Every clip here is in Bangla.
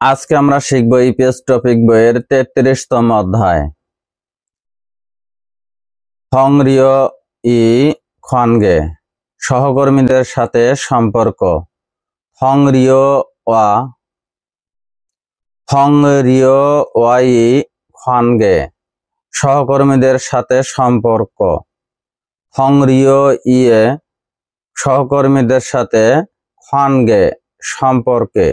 আজকে আমরা শিখব ইপিএস টপিক বইয়ের 33তম অধ্যায় ফংরিও ই খোয়ানগে সহকর্মীদের সাথে সম্পর্ক। ফংরিও ই খোয়ানগে সহকর্মীদের সাথে সম্পর্ক। ফংরিও ইয়ে সহকর্মীদের সাথে খোয়ানগে সম্পর্কে।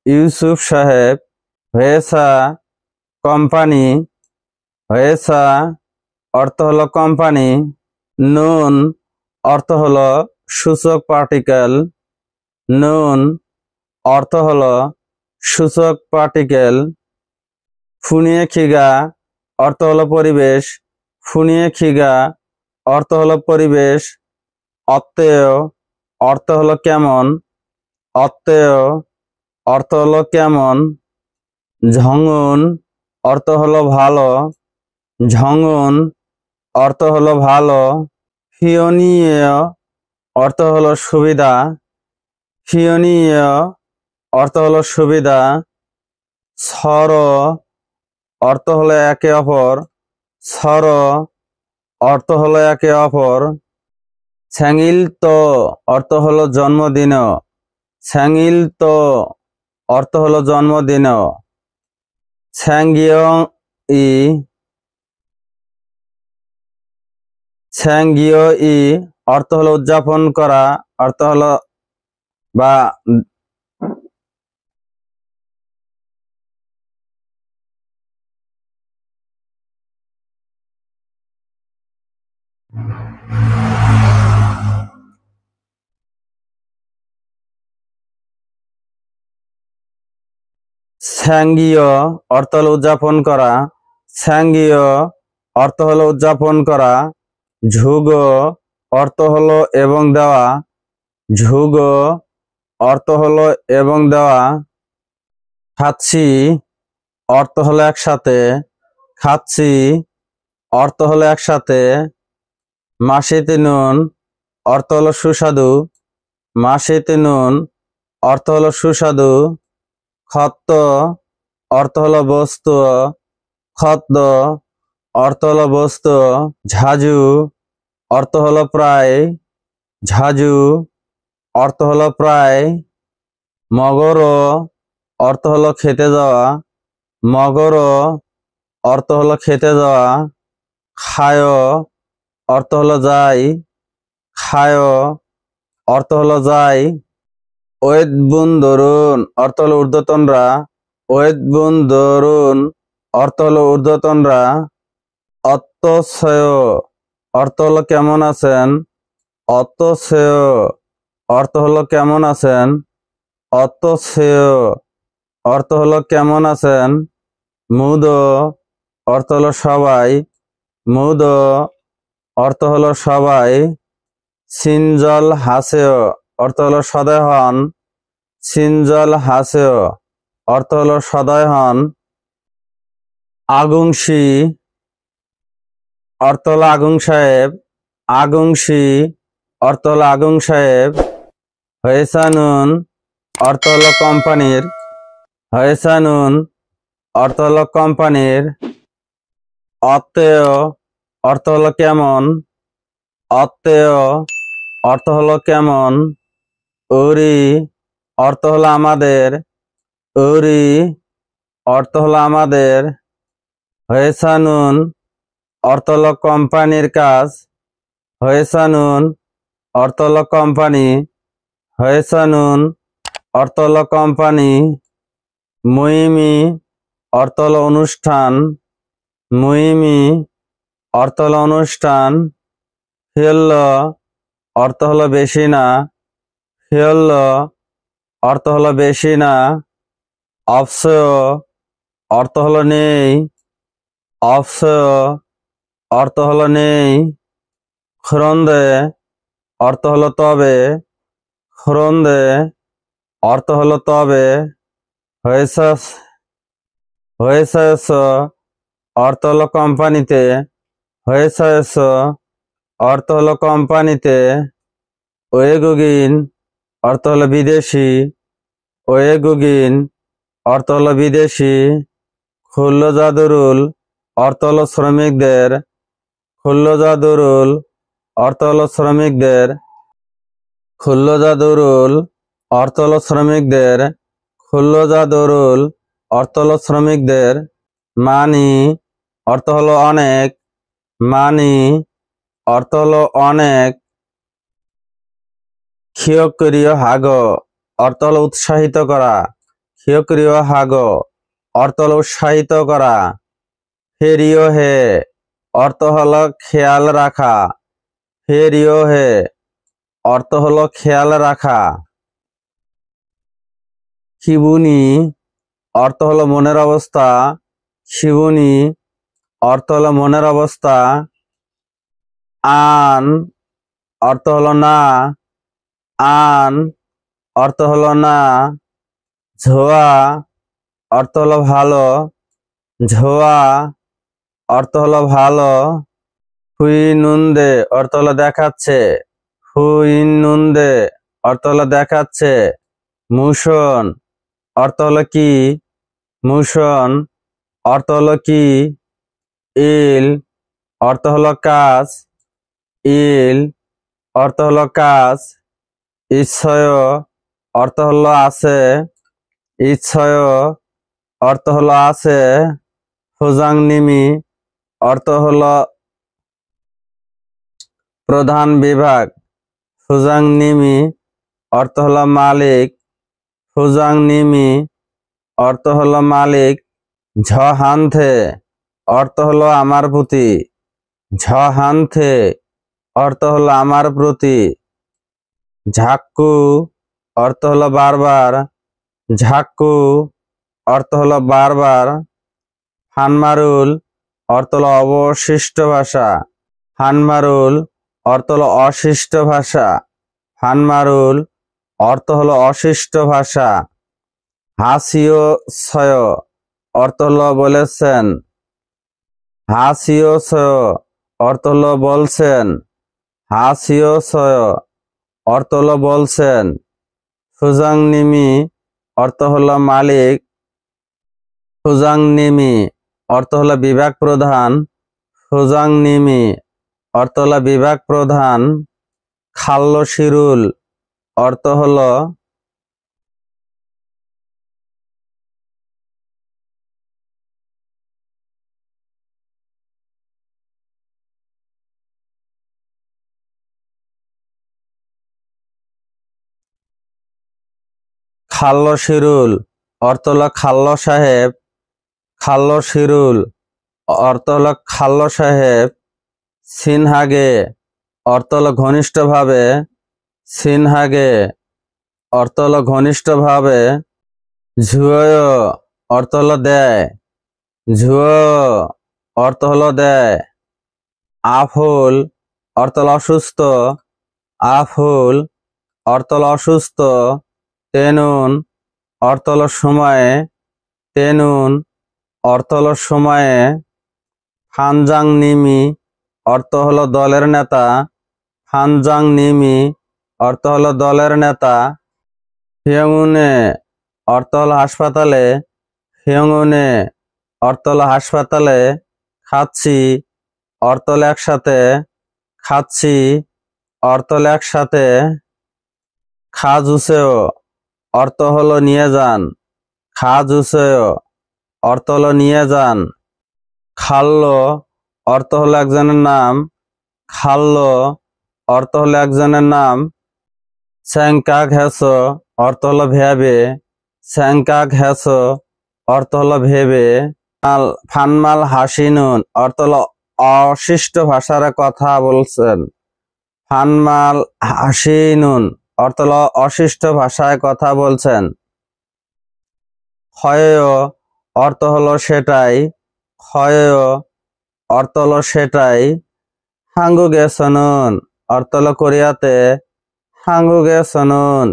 ইউসুফ সাহেব হয়েছা কোম্পানি, হয়েছা অর্থ হলো কোম্পানি, নুন অর্থ হলো সূচক পার্টিকেল, নুন অর্থ হলো সূচক পার্টিকেল, ফুনিয়ে খিগা অর্থ হলো পরিবেশ, ফুনিয়ে খিগা অর্থ হলো পরিবেশ, অত্তেয় অর্থ হলো কেমন, অত্তেয় অর্থ হলো কেমন, ঝঙ্গুন অর্থ হলো ভালো, ঝঙ্গুন অর্থ হলো ভালো, ফিওনিয় অর্থ হলো সুবিধা, ফিওনিয় অর্থ হলো সুবিধা, সর অর্থ হলো একে অপর, সর অর্থ হলো একে অপর, ছ্যাঙিলতো অর্থ হলো জন্মদিন, ছ্যাঙিলতো অর্থ হলো জন্মদিন, ছ্যাঙ্গিও ই অর্থ হলো উদযাপন করা, অর্থ হলো বা ছ্যাঙ্গিও অর্থ হলো উদযাপন করা, ছ্যাঙ্গিও অর্থ হলো উদযাপন করা, ঝুগো অর্থ হলো এবং দেওয়া, ঝুগো অর্থ হলো এবং দেওয়া, খাচ্ছি অর্থ হলো একসাথে, খাচ্ছি অর্থ হলো একসাথে, মাসিতে নুন অর্থ হলো সুস্বাদু, মাসিতে নুন অর্থ হলো সুস্বাদু, খত্ত অর্থ হলো বস্তু, খদ্দ অর্থ হলো বস্তু, ঝাজু অর্থ হলো প্রায়, ঝাজু অর্থ হলো প্রায়, মগর অর্থ হলো খেতে যাওয়া, মগর অর্থ হলো খেতে যাওয়া, খায় অর্থ হলো যাই, খায় অর্থ হলো যাই, ওয়েদবুন দরুন অর্থ হলো ঊর্ধ্বতনরা, ওয়েদবুন দরুন অর্থ হলো ঊর্ধ্বতনরা, অত্তসেয় অর্থ হলো কেমন আছেন, অত্তসেয় অর্থ হলো কেমন আছেন, অত্তসেয় অর্থ হলো কেমন আছেন, মুদ অর্থ হলো সবাই, মুদ অর্থ হলো সবাই, সিনজল হাসেয় অর্থ হলো সদয় হন, সিনজল হাসেয় অর্থ হলো সদয় হন, আগুংশী অর্থ হলো আগুং সাহেব, আগুংশী অর্থ হলো আগুং সাহেব, হয়েসানুন অর্থ হলো কোম্পানির, হয়েসানুন অর্থ হলো কোম্পানির, অত্তেয় অর্থ হলো কেমন, অত্তেয় অর্থ হলো কেমন, উরি অর্থ হলো আমাদের, উরি অর্থ হলো আমাদের, হয়েসানুন অর্থ হলো কোম্পানির কাজ, হয়েসানুন অর্থ হলো কোম্পানি, হয়েসানুন অর্থ হলো কোম্পানি, মুইমি অর্থ হলো অনুষ্ঠান, মুইমি অর্থ হলো অনুষ্ঠান, ফিয়ল্ল অর্থ হলো বেশি না, ফিয়ল্ল অর্থ হলো বেশি না, অফসেয় অর্থ হলো নেই, অফসেয় অর্থ হলো নেই, খ্রন্দে অর্থ হলো তবে, খ্রন্দে অর্থ হলো তবে, হয়েছে অর্থ হলো কোম্পানিতে, হয়েছে অর্থ হলো কোম্পানিতে, ওয়েগুগিন অর্থ হলো বিদেশি, ওয়েগুগিন অর্থ হলো বিদেশি। খুল্লজাদুরুল অর্থ হলো শ্রমিকদের, খুল্লজাদুরুল অর্থ হলো শ্রমিকদের, খুল্লজাদুরুল অর্থ হলো শ্রমিকদের, খুল্লজাদুরুল অর্থ হলো শ্রমিকদের। মানি অর্থ হলো অনেক, মানি অর্থ হলো অনেক। ক্ষিয়ক্রিয় হাগ অর্থ হলো উৎসাহিত করা, ক্ষিয়ক্রিয় হাগ অর্থ হলো উৎসাহিত করা। ফেরিও হে অর্থ হলো খেয়াল রাখা, ফেরিও হে অর্থ হলো খেয়াল রাখা। খিবুনি অর্থ হলো মনের অবস্থা, খিবুনি অর্থ হলো মনের অবস্থা। আন অর্থ হলো না, আন অর্থ হলো না। ঝোয়া অর্থ হলো ভালো, ঝোয়া অর্থ হলো ভালো। হুইনুন্দে অর্থ হলো দেখাচ্ছে, হুইনুন্দে অর্থ হলো দেখাচ্ছে। মুশন অর্থ হলো কি, মুশন অর্থ হলো কি। ইল অর্থ হলো কাজ, ইল অর্থ হলো কাজ। ইচ্ছয় অর্থ হলো আছে, ইচ্ছয় অর্থ হলো আছে। হুজাংনিমি অর্থ হলো প্রধান বিভাগ, হুজাংনিমি অর্থ হলো মালিক, হুজাংনিমি অর্থ হলো মালিক। ঝহানথে অর্থ হলো আমার প্রতি, ঝহানথে অর্থ হলো আমার প্রতি। ঝাক্কু অর্থ হলো বারবার, ঝাক্কু অর্থ হলো বারবার। হানমারুল অর্থ হলো অবশিষ্ট ভাষা, হানমারুল অর্থ হলো অশিষ্ট ভাষা, হানমারুল অর্থ হলো অশিষ্ট ভাষা। হাসিও ছয় অর্থ হলো বলেছেন, হাসিও ছয় অর্থ হলো বলছেন, হাসিও ছয় অর্থ হলো বলছেন। সুজাংনিমি অর্থ হলো মালিক, সুজাংনিমি অর্থ হলো বিভাগ প্রধান, সুজাংনিমি অর্থ হলো বিভাগ প্রধান। খাল্লশিরুল অর্থ হলো খাল্লশিরুল অর্থ হলো খাল্ল সাহেব, খাল্লশিরুল অর্থ হলো খাল্ল সাহেব। সিনহাগে অর্থ হলো ঘনিষ্ঠভাবে, সিনহাগে অর্থ হলো ঘনিষ্ঠভাবে। ঝুয় অর্থ হলো দেয়, ঝুয় অর্থ হলো দেয়। আফুল অর্থ হলো অসুস্থ, আফুল অর্থ হলো অসুস্থ। তেনুন অর্থ হলো সময়ে, তেনুন অর্থ হলো সময়ে। ফানজাংনিমি অর্থ হলো দলের নেতা, ফানজাংনিমি অর্থ হলো দলের নেতা। হিয়ংউনে অর্থ হলো হাসপাতালে, হিয়ংউনে অর্থ হলো হাসপাতালে। খাচ্ছি অর্থ হলো একসাথে, খাচ্ছি অর্থ হলো একসাথে। খাজুসেও অর্থ হলো নিয়ে যান, খাজুসেও অর্থ হলো নিয়ে যান। খাল্লো অর্থ হলো একজনের নাম, খাল্লো অর্থ হলো একজনের নাম। স্যাংকা ঘেঁসো অর্থ হলো ভেবে, স্যাংকা ঘেঁসো অর্থ হলো ভেবে। ফানমাল হাসিনুন অর্থ হলো অশিষ্ট ভাষার কথা বলছেন, ফানমাল হাসিনুন অর্থ হলো অশিষ্ট ভাষায় কথা বলছেন। ক্ষয় অর্থ হলো সেটাই, ক্ষয় অর্থ হলো সেটাই। হাঙ্গুগে সনুন অর্থ হলো কোরিয়াতে, হাঙ্গুগে সনুন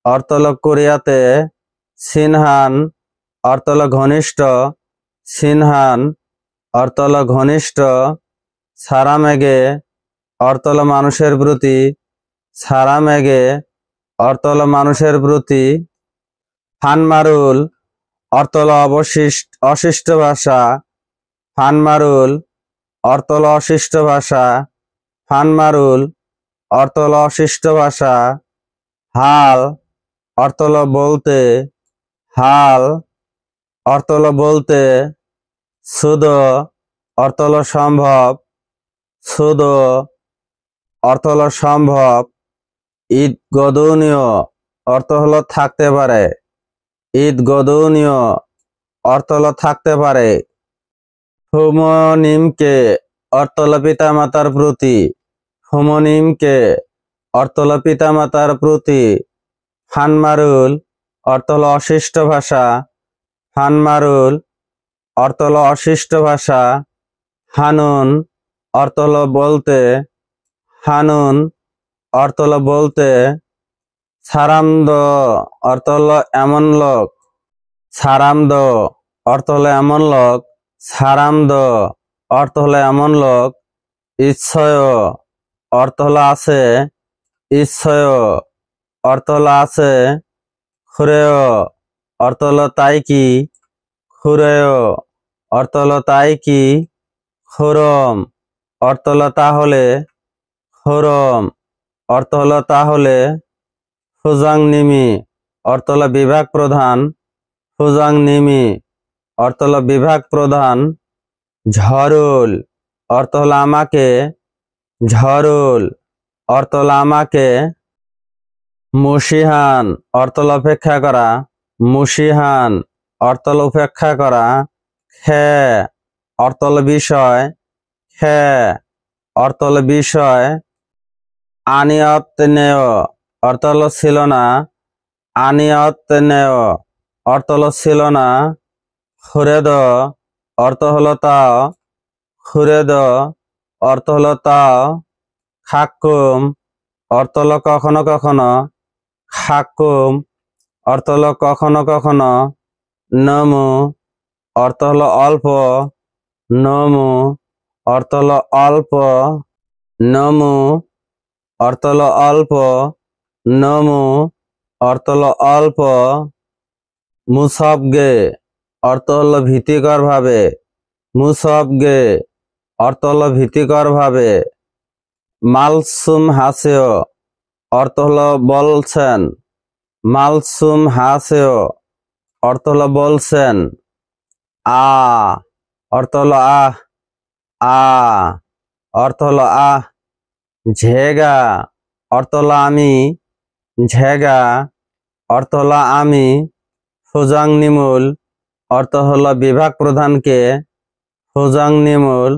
অর্থ হলো কোরিয়াতে। সিনহান অর্থ হলো ঘনিষ্ঠ, সিনহান অর্থ হলো ঘনিষ্ঠ। সারামেগে অর্থ হলো মানুষের প্রতি, সারা মেঘে অর্থ হলো মানুষের প্রতি। ফানমারুল অর্থ হলো অশিষ্ট ভাষা। ফানমারুল অর্থ হলো অশিষ্ট ভাষা। ফানমারুল অর্থ হলো অশিষ্ট ভাষা। হাল অর্থ হলো বলতে। হাল অর্থ হলো বলতে। সুদ অর্থ হলো সম্ভব। সুদ অর্থ হলো সম্ভব। ঈদ গদনীয় অর্থ হলো থাকতে পারে। ঈদ গদনীয় অর্থ হলো থাকতে পারে। হোমোনিমকে অর্থ হলো পিতামাতার প্রতি। হোমোনিমকে অর্থ হলো পিতামাতার প্রতি। ফানমারুল অর্থ হলো অশিষ্ট ভাষা। ফানমারুল অর্থ হলো অশিষ্ট ভাষা। হানুন অর্থ হলো বলতে। হানুন অর্থ হলো বলতে। সারামদ অর্থ হলো এমন লোক। সারামদ অর্থ হলো এমন লোক। সারামদ অর্থ হলো এমন লোক। ইচ্ছয় অর্থ হলো আছে। ইচ্ছয় অর্থ হলো আছে। খুরেয় অর্থ হলো তাই কি। খুরেয় অর্থ হলো তাই কি। খুরম অর্থ হলো তাহলে। খুরম অর্থ হলো তাহলে। ফুজাংনিমি অর্থ হলো বিভাগ প্রধান। ফুজাংনিমি অর্থ হলো বিভাগ প্রধান। ঝরুল অর্থ হলো আমাকে। ঝরুল অর্থ হলো আমাকে। মুশিহান অর্থ হলো অপেক্ষা করা। মুশিহান অর্থ হলো উপেক্ষা করা। খে অর্থ হলো বিষয়। খে অর্থ হলো বিষয়। আনিয়তনেয় অর্থ হলো ছিল না। আনিয়তনেয় অর্থ হলো ছিল না। খুরেদ অর্থ হলো তাও। খুরেদ অর্থ হলো তাও। খাক্কুম অর্থ হলো কখনো কখনো। খাক্কুম অর্থ হলো কখনো কখনো। নমু অর্থ হলো অল্প। নমু অর্থ হলো অল্প। নমু অর্থ হলো অল্প। নমু অর্থ হলো অল্প। মুসবগে অর্থ হলো ভীতিকর ভাবে। মুসবগে অর্থ হলো ভীতিকর ভাবে। মালসুম হাসেয় অর্থ হলো বলছেন। মালসুম হাসেয় অর্থ হলো বলছেন। আ অর্থ হলো আহ। আ অর্থ হলো আহ। ঝেগা অর্থ হলো আমি। ঝেগা অর্থ হলো আমি। ফুজাংনিমুল অর্থ হলো বিভাগ প্রধানকে। ফুজাংনিমুল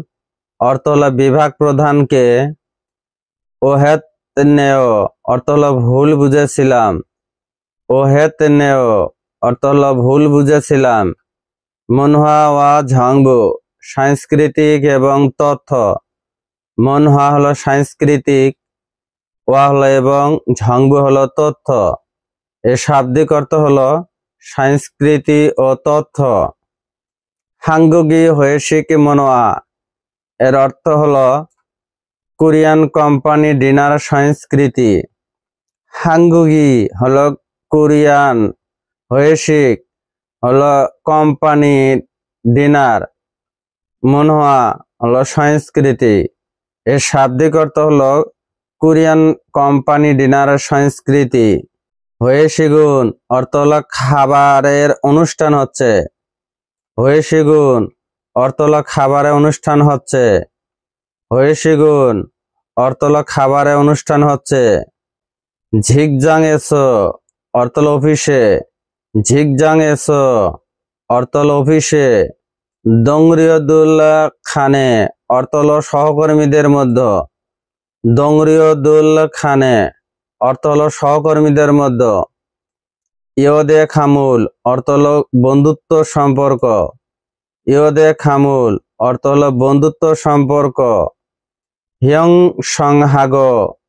অর্থ হলো বিভাগ প্রধানকে। ওহেতনেয় অর্থ হলো ভুল বুঝেছিলাম। ওহেতনেয় অর্থ হলো ভুল বুঝেছিলাম। মনহা ওয়া ঝাংবু সাংস্কৃতিক এবং তথ্য। মনহা হলো সাংস্কৃতিক। ওয়া হলো এবং ঝাংবু হলো তথ্য। এর শাব্দিক অর্থ হলো সংস্কৃতি ও তথ্য। হাঙ্গুগি হোয়েশিক মনোয়া এর অর্থ হলো কোরিয়ান কোম্পানি ডিনার সংস্কৃতি। হাঙ্গুগি হলো কোরিয়ান। হোয়েশিক হলো কোম্পানি ডিনার। মনোয়া হলো সংস্কৃতি। এর শাব্দিক অর্থ হলো কোরিয়ান কোম্পানি ডিনার সংস্কৃতি। হোয়েশিগুন অর্থ হলো খাবারের অনুষ্ঠান হচ্ছে। হোয়েশিগুন অর্থ হলো খাবারের অনুষ্ঠান হচ্ছে। হোয়েশিগুন অর্থ হলো খাবারের অনুষ্ঠান হচ্ছে। ঝিকজাং এসো অর্থ হলো অফিসে। ঝিকজাং এসো অর্থ হলো অফিসে। দংরিয়দুল খানে অর্থ হলো সহকর্মীদের মধ্যে। দংরিয়দুল খানে অর্থ হলো সহকর্মীদের মধ্যে। ইয়োদে খামুল অর্থ হলো বন্ধুত্ব সম্পর্ক। ইয়োদে খামুল অর্থ হলো বন্ধুত্ব সম্পর্ক। হিয়ং সংহাগ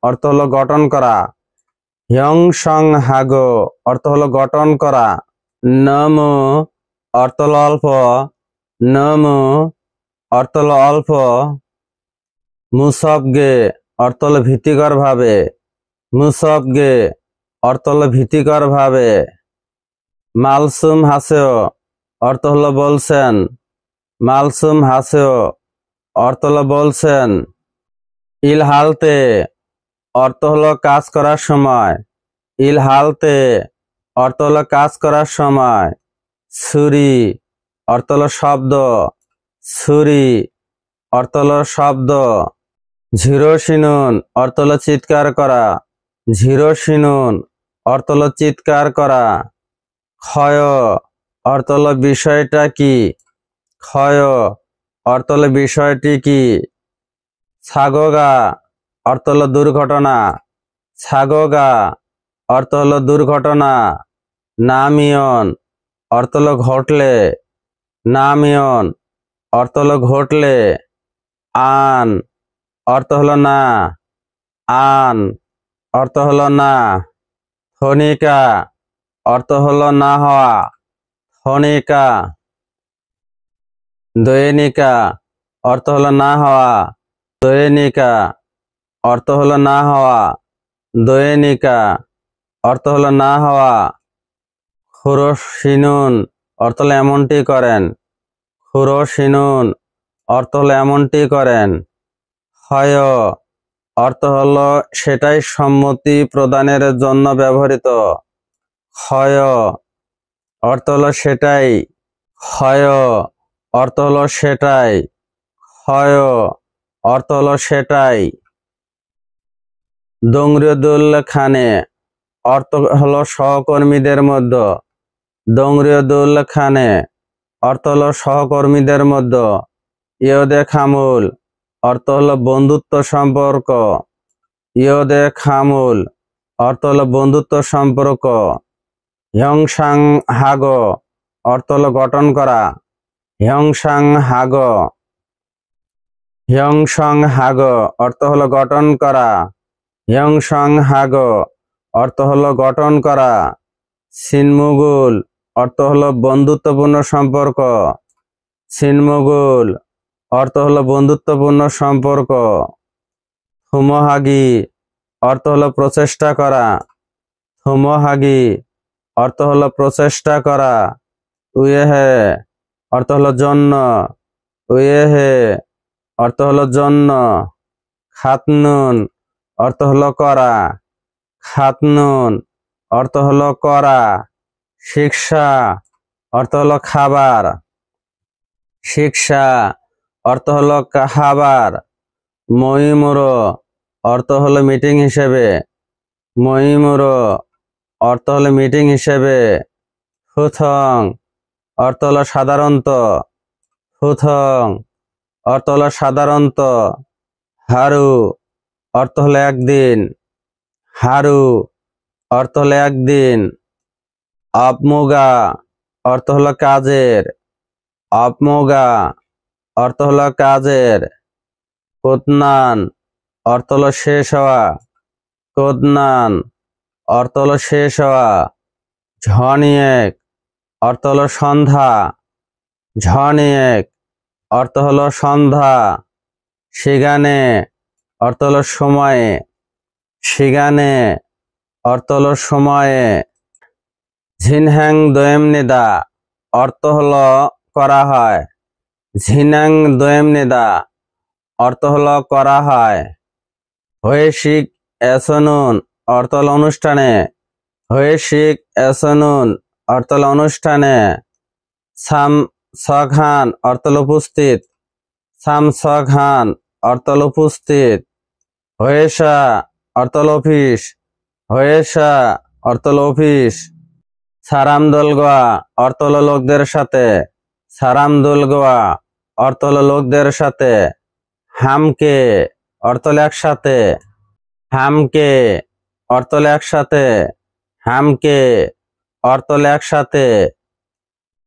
অর্থ হলো গঠন করা। হিয়ং সংহাগ অর্থ হলো গঠন করা। নমু অর্থ হলো অল্প। নমু অর্থ হলো অল্প। মুসবগে অর্থ হলো ভীতিকর ভাবে। মুসবগে অর্থ হলো ভীতিকর ভাবে। মালসুম হাসেও অর্থ হলো বলছেন। মালসুম হাসেও অর্থ হলো বলছেন। ইলহালতে অর্থ হলো কাজ করার সময়। ইলহালতে অর্থ হলো কাজ করার সময়। ছুরি অর্থ হলো শব্দ। ছুরি অর্থ হলো শব্দ। ঝিরো শিনুন অর্থ হলো চিৎকার করা। ঝিরো শিনুন অর্থ হলো চিৎকার করা। ক্ষয় অর্থ হলো বিষয়টা কি। ক্ষয় অর্থ হলো বিষয়টি কি। ছাগোগা অর্থ হলো দুর্ঘটনা। ছাগোগা অর্থ হলো দুর্ঘটনা। নামিয়ন অর্থ হলো ঘটলে। নামিয়ন অর্থ হলো ঘটলে। আন অর্থ হলো না। আন অর্থ হলো না। ক্ষণিকা অর্থ হলো না হওয়া। ক্ষণিকা। দৈনিকা অর্থ হলো না হওয়া। দৈনিকা অর্থ হলো না হওয়া। দৈনিকা অর্থ হলো না হওয়া। খুরশিনুন অর্থ হলো এমনটি করেন। খুরশিনুন অর্থ হলো এমনটি করেন। হয় অর্থ হলো সেটাই সম্মতি প্রদানের জন্য ব্যবহৃত। হয় অর্থ হলো সেটাই। হয় অর্থ হলো সেটাই। হয় অর্থ হলো সেটাই। দংরিয়দুল খানে অর্থ হলো সহকর্মীদের মধ্যে। দংরিয়দুল খানে অর্থ হলো সহকর্মীদের মধ্যে। ইয়দে খামুল অর্থ হলো বন্ধুত্ব সম্পর্ক। ইয়দে খামুল অর্থ হলো বন্ধুত্ব সম্পর্ক। হ্যংসাং হাগ অর্থ হলো গঠন করা। হ্যংসাং হাগ। হ্যংসং হাগ অর্থ হলো গঠন করা। হ্যংসং হাগ অর্থ হলো গঠন করা। ছিনমুগুল অর্থ হলো বন্ধুত্বপূর্ণ সম্পর্ক। ছিনমুগুল অর্থ হলো বন্ধুত্বপূর্ণ সম্পর্ক। থুমহাগি অর্থ হলো প্রচেষ্টা করা। থুমহাগি অর্থ হলো প্রচেষ্টা করা। উয়েহে অর্থ হলো জন্য। উয়েহে অর্থ হলো জন্য। খাতনুন অর্থ হলো করা। খাতনুন অর্থ হলো করা। শিক্ষা অর্থ হলো খাবার। শিক্ষা অর্থ হলো খাবার। মইমুরো অর্থ হলো মিটিং হিসেবে। মইমুরো অর্থ হলো মিটিং হিসেবে। ফুথং অর্থ হলো সাধারণত। ফুথং অর্থ হলো সাধারণত। হারু অর্থ হলো একদিন। হারু অর্থ হলো একদিন। আপমুগা অর্থ হলো কাজের। আপমুগা অর্থ হলো কাজের। কোতনান অর্থ হলো শেষ হওয়া। কোতনান অর্থ হলো শেষ হওয়া। ঝনিয়েক অর্থ হলো সন্ধ্যা। ঝনিয়েক অর্থ হলো সন্ধ্যা। সিগানে অর্থ হলো সময়ে। সিগানে অর্থ হলো সময়ে। ঝিনহ্যাং দোয়েম নিদা অর্থ হলো করা হয়। ঝিনাং দোয়েম নিদা অর্থ হলো করা হয়। হৈশিক এসনুন অর্থ হলো অনুষ্ঠানে। হৈশিক এসনুন অর্থ হলো অনুষ্ঠানে। সাম সঘান অর্থ হলো উপস্থিত। সাম সঘান অর্থ হলো উপস্থিত। হয়েসা অর্থ হলো অফিস। হয়েসা অর্থ হলো অফিস। সারাম দোলগোয়া অর্থ হলো লোকদের সাথে। সারাম দোলগোয়া অর্থ হলো লোকদের সাথে। হামকে অর্থ হলো একসাথে। হামকে অর্থ হলো একসাথে। হামকে অর্থ হলো একসাথে।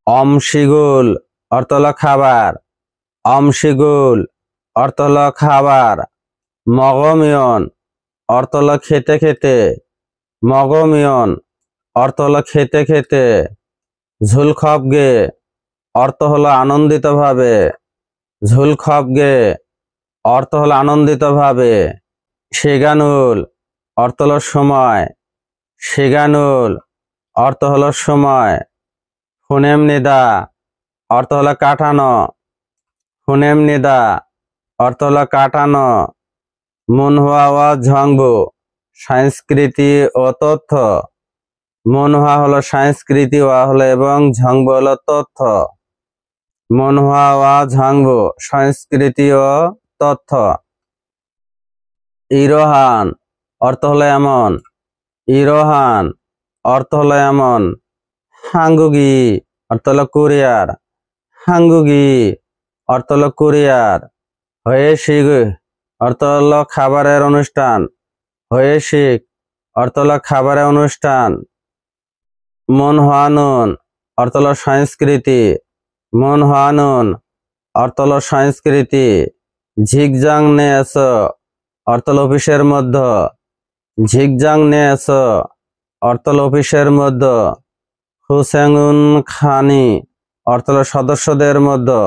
অমশিগুল অর্থ হলো খাবার। অমশিগুল অর্থ হলো খাবার। মগমিয়ন অর্থ হলো খেতে খেতে। মগমিয়ন অর্থ হলো খেতে খেতে। ঝুলখপগে অর্থ হলো আনন্দিত ভাবে। ঝুলখপগে অর্থ হলো আনন্দিত ভাবে। সেগানুল অর্থ হলো সময়। শিগানুল অর্থ হলো সময়। ফুনেম নিদা অর্থ হলো কাটানো। ফুনেম নিদা অর্থ হলো কাটানো। মুনহুয়া ওয়া ঝংবু সংস্কৃতি ও তথ্য। মুনহুয়া হলো সংস্কৃতি, ওয়া হলো এবং ঝংবু হলো তথ্য। মুনহুয়া ওয়া ঝংবু সংস্কৃতি ও তথ্য। ইরোহান অর্থ হলো এমন। ইরোহান অর্থ হলো এমন। হাঙ্গুগি অর্থ হলো কুরিয়ার। হাঙ্গুগি অর্থ হলো কুরিয়ার। হয়েশিগ অর্থ হলো খাবারের অনুষ্ঠান। হয়েশিক অর্থ হলো খাবারের অনুষ্ঠান। মুনহানুন অর্থ হলো সংস্কৃতি। মুনহানুন অর্থ হলো সংস্কৃতি। ঝিকজাং নেস অর্থ হলো অফিসের মধ্যে। ঝিকজাং নেস অর্থ হলো অফিসের মধ্যে। হুসেঙ্গুন খানি অর্থ হলো সদস্যদের মধ্যে।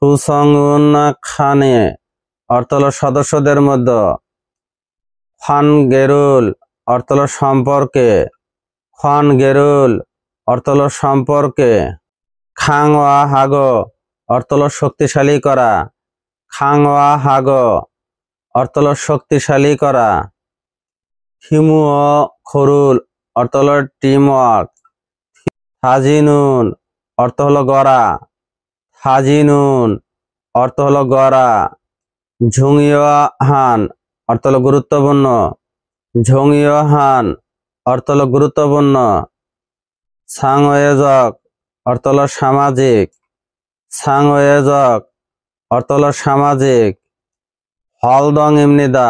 হুসঙ্গুন খানি অর্থ হলো সদস্যদের মধ্যে। খান গেরুল অর্থ হলো সম্পর্কে। খান গেরুল অর্থ হলো সম্পর্কে। খাংওয়া হাগো অর্থ হলো শক্তিশালী করা। খাংওয়া হাগো অর্থ হলো শক্তিশালী করা। হিমুও খরুল অর্থ হলো টিম ওয়ার্ক। হাজিনুন অর্থ হলো গড়া। হাজিনুন অর্থ হলো গড়া। ঝুংইয়া হান অর্থ হলো গুরুত্বপূর্ণ। ঝুংইয়া হান অর্থ হলো গুরুত্বপূর্ণ। সাংওয়েজক অর্থ হলো সামাজিক। সাংওয়েজক অর্থ হলো সামাজিক। হলদং ইমনিদা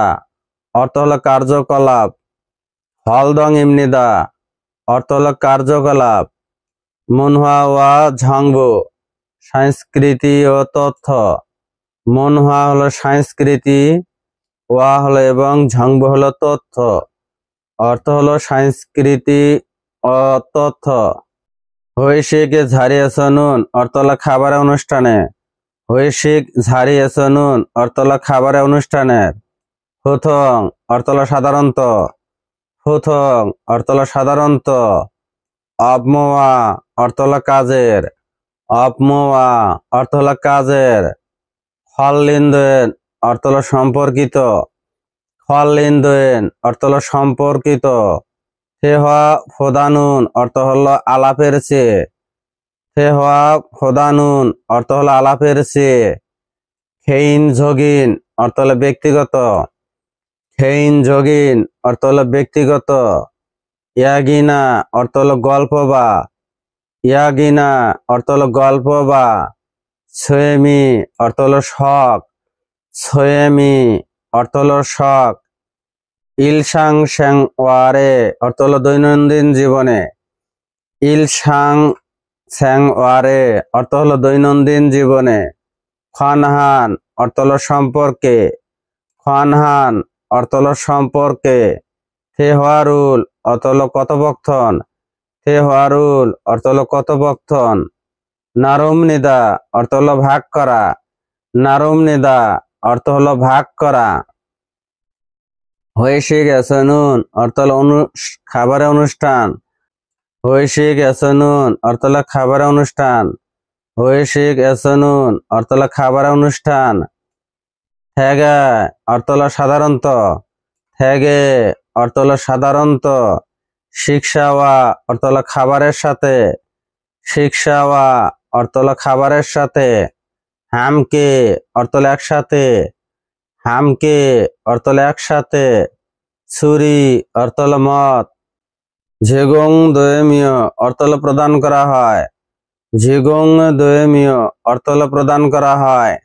অর্থ হলো কার্যকলাপ। হলদং ইমনিদা অর্থ হলো কার্যকলাপ। মুনহুয়া ওয়া ঝংবু সংস্কৃতি ও তথ্য। মুনহুয়া হলো সংস্কৃতি, ওয়া হলো এবং ঝংবু হলো তথ্য। অর্থ হলো সংস্কৃতি ও তথ্য। হৈশিক ঝাড়িয়েছ নুন অর্থ হলো খাবারের অনুষ্ঠানে। হৈশিক ঝাড়িয়েছ নুন অর্থ হলো খাবারের অনুষ্ঠানের। হুথং অর্থ হলো সাধারণত। হুথং অর্থ হলো সাধারণত। অবমোয়া অর্থ হলো কাজের। অবমোয়া অর্থ হলো কাজের। হললিনদোয়েন অর্থ হলো সম্পর্কিত। হললিনদোয়েন অর্থ হলো সম্পর্কিত। থেহা ফোদানুন অর্থ হলো আলাপের চেয়ে। থেহা ফোদানুন অর্থ হলো আলাপের চেয়ে। খেইন ঝগিন অর্থ হলো ব্যক্তিগত। খেইন ঝগিন অর্থ হলো ব্যক্তিগত। ইয়াগিনা অর্থ হলো গল্প বা। ইয়াগিনা অর্থ হলো গল্প বা। ছোয়েমি অর্থ হলো শখ। ছোয়েমি অর্থ হলো শখ। ইলসাং শ্যাং ওয়ারে অর্থ হলো দৈনন্দিন জীবনে। ইলসাং শ্যাং ওয়ারে অর্থ হলো দৈনন্দিন জীবনে। খানহান অর্থ হলো সম্পর্কে। খানহান অর্থ হলো সম্পর্কে। থেহওয়ারুল অর্থ হলো কথোপকথন। থেহওয়ারুল অর্থ হলো কথোপকথন। নারুমনিদা অর্থ হলো ভাগ করা। নারুমনিদা অর্থ হলো ভাগ করা। হৈশিক এসনুন অর্থ হলো খাবারের অনুষ্ঠান। হৈশিক এসনুন অর্থ হলো খাবারের অনুষ্ঠান। হৈশিক এসনুন অর্থ হলো খাবারের অনুষ্ঠান। থেগে অর্থ হলো সাধারণত। থেগে অর্থ হলো সাধারণত। শিক্ষাওয়া অর্থ হলো খাবারের সাথে। শিক্ষাওয়া অর্থ হলো খাবারের সাথে। হামকে অর্থ হলো একসাথে। হামকে অর্থ হলো একসাথে। ছুরি অর্থ হলো মত। ঝিগং দোয়েমীয় অর্থ হলো প্রদান করা হয়। ঝিগং দোয়েমীয় অর্থ হলো প্রদান করা হয়।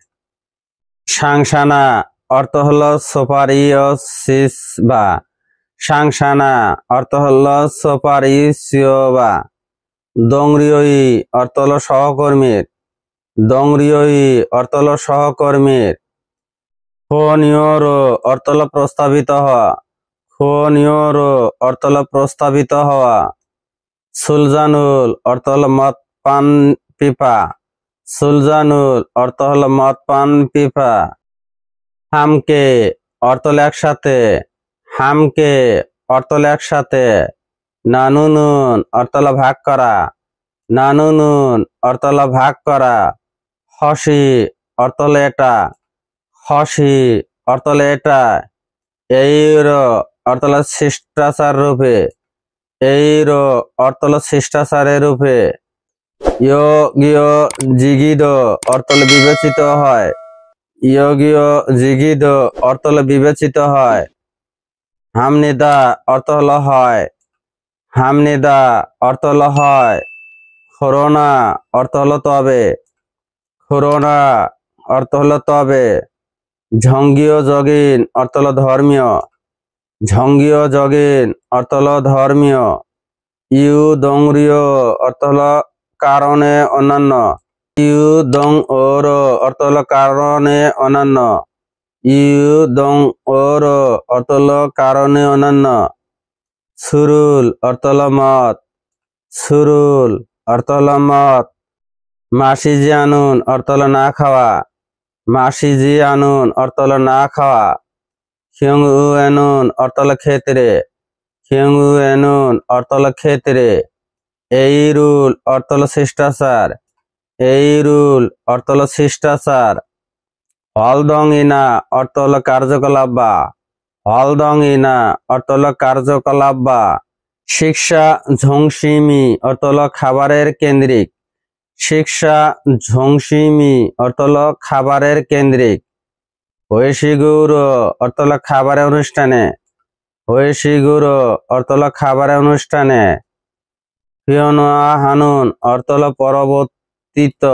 সাংসানা অর্থ হলো সোপারিয়সিস বা। সাংসানা অর্থ হলো সোপারিসিও বা। দংরিয়ই অর্থ হলো সহকর্মীর। দংরিয়ই অর্থ হলো সহকর্মীর। ফোনিওরো অর্থ হলো প্রস্তাবিত হওয়া। ফোনিওরো অর্থ হলো প্রস্তাবিত হওয়া। সুলজানুল অর্থ হলো মদ পান পিপা। সুলজানুল অর্থ হলো মদ পান পিপা। হামকে অর্থ হলো একসাথে। হামকে অর্থ হলো একসাথে, নানুনুন অর্থ হলো ভাগ করা, নানুনুন অর্থ হলো ভাগ করা, হসি অর্থ হলো এটা, হসি অর্থ হলো এটা, এইরো অর্থ হলো শিষ্টাচার রূপে, এইরো অর্থ হলো শিষ্টাচারের রূপে, ইয়োগীয় জিগিদ অর্থ হলো বিবেচিত হয়, ইয়োগীয় জিগিদ অর্থ হলো বিবেচিত হয়, হামনিদা অর্থ হলো হয়, হামনিদা অর্থ হলো হয়, খোরোনা অর্থ হলো তবে, খোরোনা অর্থ হলো তবে, ঝঙ্গীয় যোগিন অর্থ হলো ধর্মীয়, ঝঙ্গীয় যোগিন অর্থ হলো ধর্মীয়, ইউ দংরিয় অর্থ হলো কারণে অন্যান্য, ইউ দং ওর অর্থ হলো কারণে অন্যান্য, ইউ দং ওর অর্থ হলো কারণে অন্যান্য, সুরুল অর্থ হলো মত, সুরুল অর্থ হলো মত, মাসিজি আনুন অর্থ হলো না খাওয়া, মাসিজি আনুন অর্থ হলো না খাওয়া, খিয়ং উ এনুন অর্থ হলো ক্ষেত্রে, খিয়ং উ এনুন অর্থ হলো ক্ষেত্রে, এই রুল অর্থ হলো শিষ্টাচার, এই রুল অর্থ হলো শিষ্টাচার, হলদং ইনা অর্থ হলো কার্যকলাপ বা, হলদং ইনা অর্থ হলো কার্যকলাপ বা, শিক্ষা ঝংসিমি অর্থ হলো খাবারের কেন্দ্রিক, শিক্ষা ঝংসিমি অর্থ হলো খাবারের কেন্দ্রিক, হৈশিগুর অর্থ হলো খাবারের অনুষ্ঠানে, হৈশিগুর অর্থ হলো খাবারের অনুষ্ঠানে, ফিওনোয়া হানুন অর্থ হলো পরবর্তিত,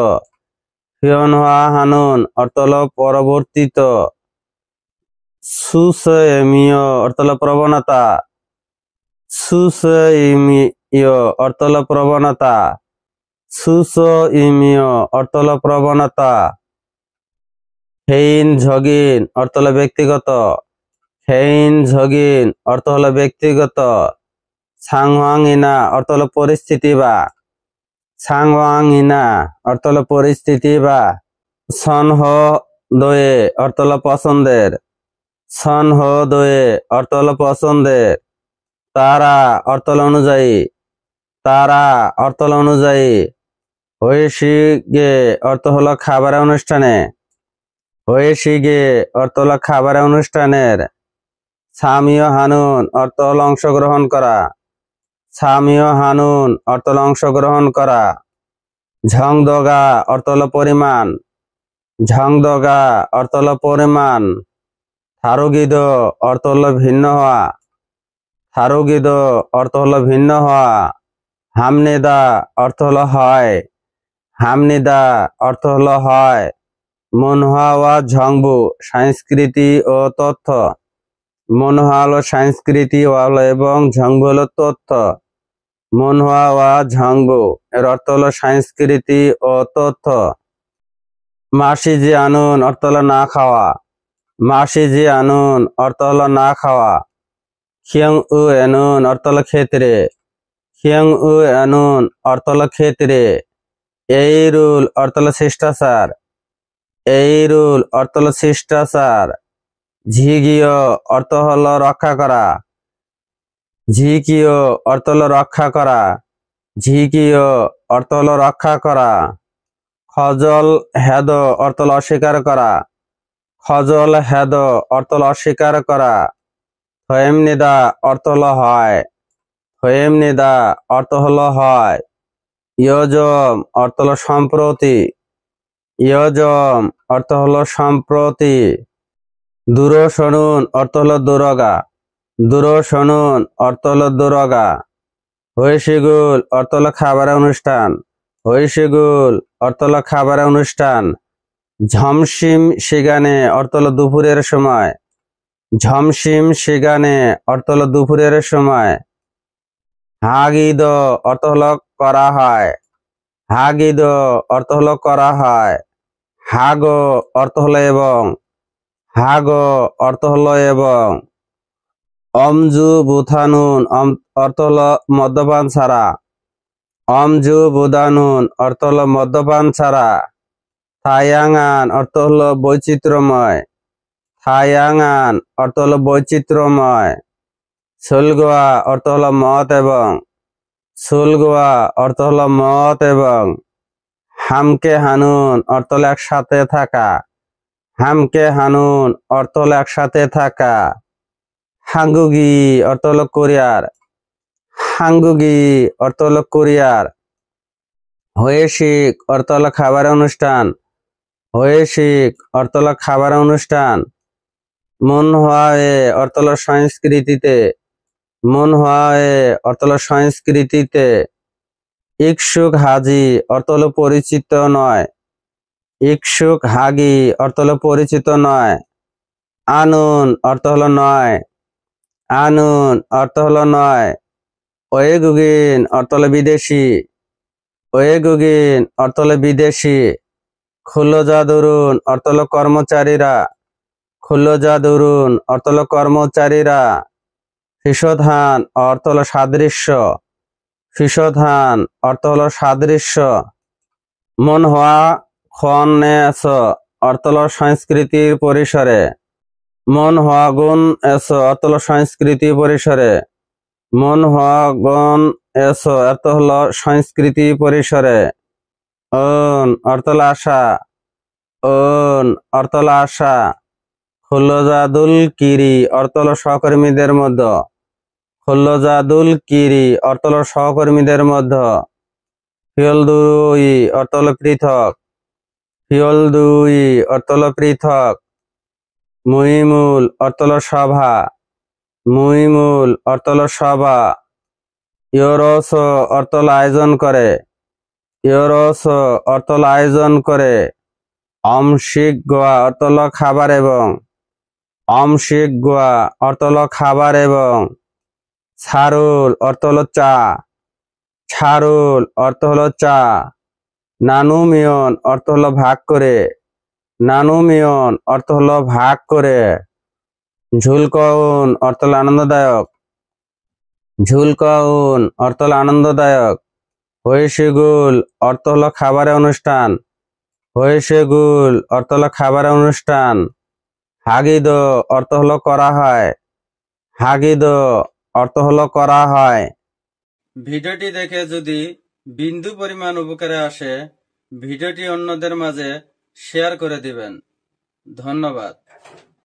ফিওনোয়া হানুন অর্থ হলো পরবর্তিত, সুসেমিয় অর্থ হলো প্রবণতা, সুসেমিয় অর্থ হলো প্রবণতা, সুসইমিয় অর্থ হলো প্রবণতা, হেইন ঝগিন অর্থ হলো ব্যক্তিগত, হেইন ঝগিন অর্থ হলো ব্যক্তিগত, সাংওয়াং ইনা অর্থ হলো পরিস্থিতি বা, সাংওয়াং ইনা অর্থ হলো পরিস্থিতি বা, সনহ দোয়ে অর্থ হলো পছন্দের, সনহ দোয়ে অর্থ হলো পছন্দের, তারা অর্থ হলো অনুযায়ী, তারা অর্থ হলো অনুযায়ী, হৈশিগে অর্থ হলো খাবারের অনুষ্ঠানে, হৈশিগে অর্থ হলো খাবারের অনুষ্ঠানের, সামিও হানুন অর্থ হলো অংশগ্রহণ করা, সামিও হানুন অর্থ হলো অংশগ্রহণ করা, ঝংদগা অর্থ হলো পরিমাণ, ঝংদগা অর্থ হলো পরিমাণ, থারুগিদ অর্থ হলো ভিন্ন হওয়া, থারুগিদ অর্থ হলো ভিন্ন হওয়া, হামনিদা অর্থ হলো হয়, হামনিদা অর্থ হলো হয়, মনহা ওয়া ঝংবু সংস্কৃতি ও তথ্য, মনহা হলো সংস্কৃতি এবং ঝংবু হলো তথ্য, মনহা ওয়া ঝংবু এর অর্থ হলো সংস্কৃতি ও তথ্য, মাসিজি আনুন অর্থ হলো না খাওয়া, মাসিজি আনুন অর্থ হলো না খাওয়া, খিয়ং উ এনুন অর্থ হলো ক্ষেত্রে, খিয়ং উ এনুন অর্থ হলো ক্ষেত্রে, এই রুল অর্থ হলো শিষ্টাচার, এই রুল অর্থ হলো শিষ্টাচার, ঝিগিয় অর্থ হলো রক্ষা করা, ঝিকিয় অর্থ হলো রক্ষা করা, ঝিকিয় অর্থ হলো রক্ষা করা, খজল হেদ অর্থ হলো অস্বীকার করা, খজল হেদ অর্থ হলো অস্বীকার করা, থয়েমনিদা অর্থ হলো হয়, থয়েমনিদা অর্থ হলো হয়, ইয়জম অর্থ হলো সম্প্রতি, ইয়জম অর্থ হলো সম্প্রতি, দূর শুনুন অর্থ হলো দুরগা, দূর শুনুন অর্থ হলো দুরগা, হৈশিগুল অর্থ হলো খাবারের অনুষ্ঠান, হৈশিগুল অর্থ হলো খাবারের অনুষ্ঠান, ঝমসিম শিগানে অর্থ হলো দুপুরের সময়, ঝমসিম শিগানে অর্থ হলো দুপুরের সময়, হাগিদ অর্থ হলো করা হয়, হাগিদ অর্থ হলো করা হয়, হাগ অর্থ হলো এবং, হাগ অর্থ হলো এবং, অমজু বুথানুন অর্থ হলো মদ্যপান ছাড়া, অমজু বুদানুন অর্থ হলো মদ্যপান ছাড়া, থায়াঙ্গান অর্থ হলো বৈচিত্র্যময়, থায়াঙ্গান অর্থ হলো বৈচিত্র্যময়, সুলগোয়া অর্থ হলো মত এবং সুলগোয়া অর্থ হলো মত এবং হামকে হানুন অর্থ হলো একসাথে থাকা হামকে হানুন অর্থ হলো একসাথে থাকা হাঙ্গুগি অর্থ হলো কোরিয়ার হাঙ্গুগি অর্থ হলো কোরিয়ার হয়েশিক অর্থ হলো খাবারের অনুষ্ঠান হয়েশিক অর্থ হলো খাবারের অনুষ্ঠান মন হওয়ায়ে অর্থ হলো সংস্কৃতিতে মন হওয়ায়ে অর্থ হলো সংস্কৃতিতে ইকসুক হাজি অর্থ হলো পরিচিত নয় ইকসুক হাগি অর্থ হলো পরিচিত নয় আনুন অর্থ হলো নয় আনুন অর্থ হলো নয় ওয়েগুগিন অর্থ হলো বিদেশি ওয়েগুগিন অর্থ হলো বিদেশি খুল্লজা দরুন অর্থ হলো কর্মচারীরা খুল্লজা দরুন অর্থ হলো কর্মচারীরা ফিসধান অর্থ হলো সাদৃশ্য ফিসধান অর্থ হলো সাদৃশ্য মন হওয়া খনেস অর্থ হলো সংস্কৃতির পরিসরে মন হওয়া গুণ এস অর্থ হলো সংস্কৃতি পরিসরে মন হওয়া গুণ এস অর্থ হলো সংস্কৃতি পরিসরে অর্থ হলো আশা অর্থ হলো আশা খুল্লজাদুল কিরি অর্থ হলো সহকর্মীদের মধ্যে খুল্লজাদুল কিরি অর্থ হলো সহকর্মীদের মধ্যে ফিয়লদুই অর্থ হলো পৃথক ফিয়লদুই অর্থ হলো পৃথক মুহিমুল অর্থ হলো সভা মুহিমুল অর্থ হলো সভা ইয়রস অর্থ হলো আয়োজন করে ইয়রস অর্থ হলো আয়োজন করে অমশিক গোয়া অর্থ হলো খাবার এবং অমশিক গোয়া অর্থ হলো খাবার এবং ছারুল অর্থ হলো চা ছারুল অর্থ হলো চা নানুমিয়ন অর্থ হলো ভাগ করে নানুমিয়ন অর্থ হলো ভাগ করে ঝুলকউন অর্থ হলো আনন্দদায়ক ঝুলকউন অর্থ হলো আনন্দদায়ক হইশিগুল অর্থ হলো খাবারের অনুষ্ঠান হইশিগুল অর্থ হলো খাবারের অনুষ্ঠান হাগিদ অর্থ হলো করা হয় হাগিদ অর্থ হলো করা হয় ভিডিওটি দেখে যদি বিন্দু পরিমাণ উপকারে আসে ভিডিওটি অন্যদের মাঝে শেয়ার করে দিবেন ধন্যবাদ।